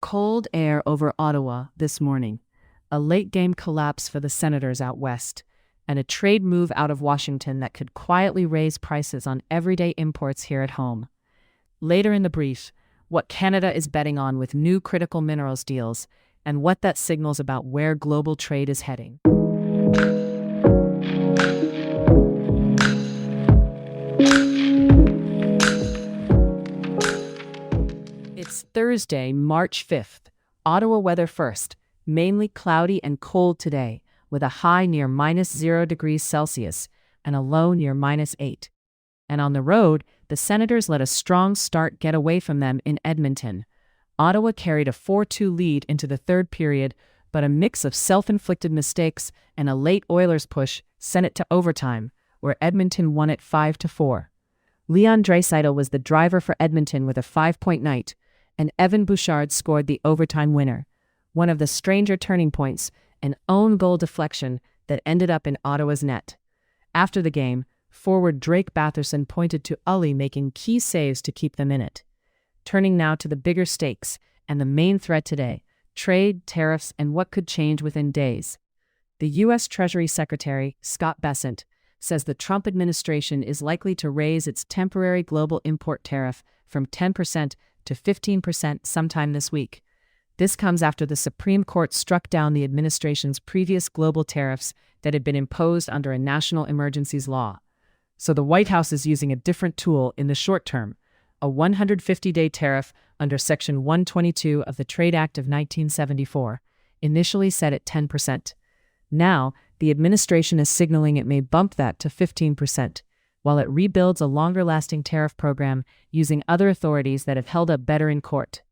cold air over Ottawa this morning, a late-game collapse for the Senators out west, and a trade move out of Washington that could quietly raise prices on everyday imports here at home. Later in the brief, what Canada is betting on with new critical minerals deals, and what that signals about where global trade is heading. It's Thursday, March 5th. Ottawa weather first, mainly cloudy and cold today, with a high near -0 degrees Celsius and a low near -8. And on the road, the Senators let a strong start get away from them in Edmonton. Ottawa carried a 4-2 lead into the third period, but a mix of self-inflicted mistakes and a late Oilers push sent it to overtime, where Edmonton won it 5-4. Leon Draisaitl was the driver for Edmonton with a 5-point night, and Evan Bouchard scored the overtime winner. One of the stranger turning points, an own goal deflection that ended up in Ottawa's net. After the game, forward Drake Batherson pointed to Ully making key saves to keep them in it. Turning now to the bigger stakes and the main threat today, trade, tariffs, and what could change within days. The U.S. Treasury Secretary, Scott Bessent, says the Trump administration is likely to raise its temporary global import tariff from 10% to 15% sometime this week. This comes after the Supreme Court struck down the administration's previous global tariffs that had been imposed under a national emergencies law. So the White House is using a different tool in the short term, a 150-day tariff under Section 122 of the Trade Act of 1974, initially set at 10%. Now, the administration is signaling it may bump that to 15%, while it rebuilds a longer-lasting tariff program using other authorities that have held up better in court.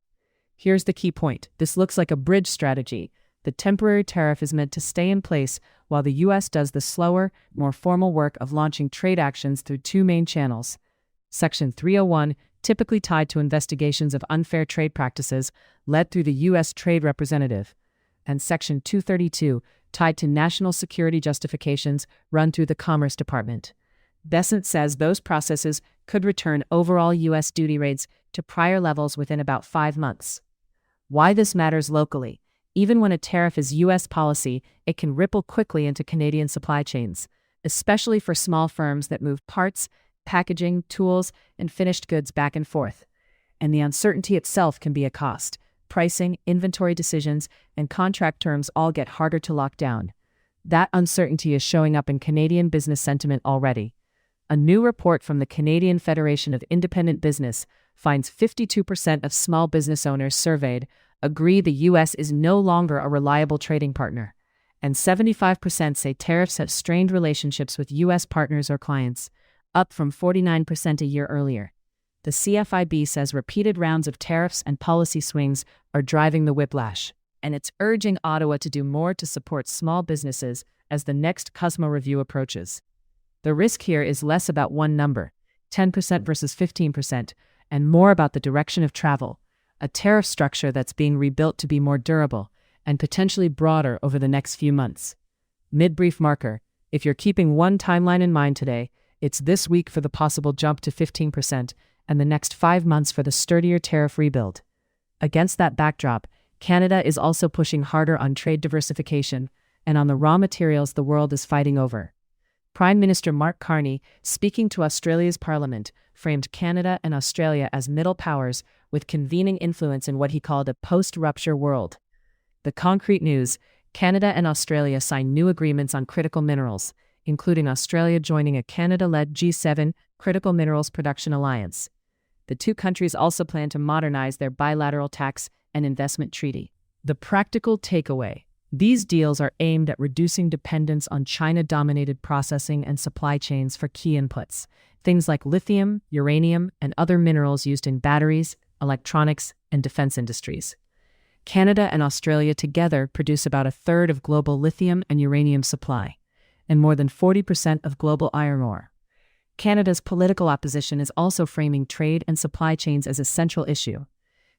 Here's the key point. This looks like a bridge strategy. The temporary tariff is meant to stay in place while the U.S. does the slower, more formal work of launching trade actions through two main channels. Section 301, typically tied to investigations of unfair trade practices, led through the U.S. Trade Representative, and Section 232, tied to national security justifications, run through the Commerce Department. Bessent says those processes could return overall U.S. duty rates to prior levels within about 5 months. Why this matters locally. Even when a tariff is U.S. policy, it can ripple quickly into Canadian supply chains, especially for small firms that move parts, packaging, tools, and finished goods back and forth. And the uncertainty itself can be a cost. Pricing, inventory decisions, and contract terms all get harder to lock down. That uncertainty is showing up in Canadian business sentiment already. A new report from the Canadian Federation of Independent Business finds 52% of small business owners surveyed agree the U.S. is no longer a reliable trading partner, and 75% say tariffs have strained relationships with U.S. partners or clients, up from 49% a year earlier. The CFIB says repeated rounds of tariffs and policy swings are driving the whiplash, and it's urging Ottawa to do more to support small businesses as the next CUSMA review approaches. The risk here is less about one number, 10% versus 15%, and more about the direction of travel, a tariff structure that's being rebuilt to be more durable and potentially broader over the next few months. Mid-brief marker, if you're keeping one timeline in mind today, it's this week for the possible jump to 15% and the next 5 months for the sturdier tariff rebuild. Against that backdrop, Canada is also pushing harder on trade diversification and on the raw materials the world is fighting over. Prime Minister Mark Carney, speaking to Australia's Parliament, framed Canada and Australia as middle powers with convening influence in what he called a post-rupture world. The concrete news: Canada and Australia signed new agreements on critical minerals, including Australia joining a Canada-led G7 Critical Minerals Production Alliance. The two countries also plan to modernize their bilateral tax and investment treaty. The practical takeaway: these deals are aimed at reducing dependence on China-dominated processing and supply chains for key inputs, things like lithium, uranium, and other minerals used in batteries, electronics, and defense industries. Canada and Australia together produce about a third of global lithium and uranium supply, and more than 40% of global iron ore. Canada's political opposition is also framing trade and supply chains as a central issue.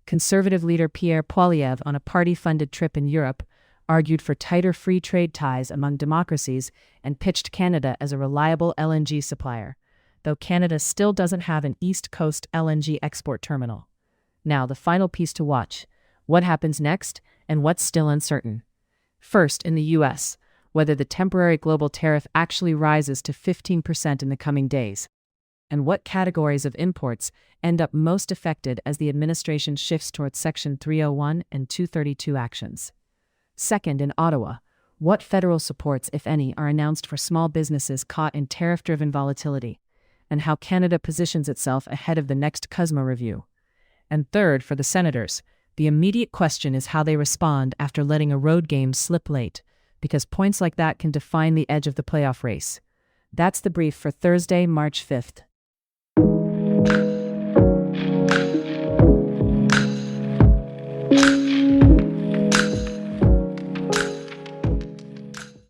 Conservative leader Pierre Poilievre, on a party-funded trip in Europe, argued for tighter free trade ties among democracies and pitched Canada as a reliable LNG supplier, though Canada still doesn't have an East Coast LNG export terminal. Now, the final piece to watch: what happens next, and what's still uncertain. First, in the U.S., whether the temporary global tariff actually rises to 15% in the coming days, and what categories of imports end up most affected as the administration shifts towards Section 301 and 232 actions. Second, in Ottawa, what federal supports, if any, are announced for small businesses caught in tariff-driven volatility, and how Canada positions itself ahead of the next CUSMA review. And third, for the senators, the immediate question is how they respond after letting a road game slip late, because points like that can define the edge of the playoff race. That's the brief for Thursday, March 5th.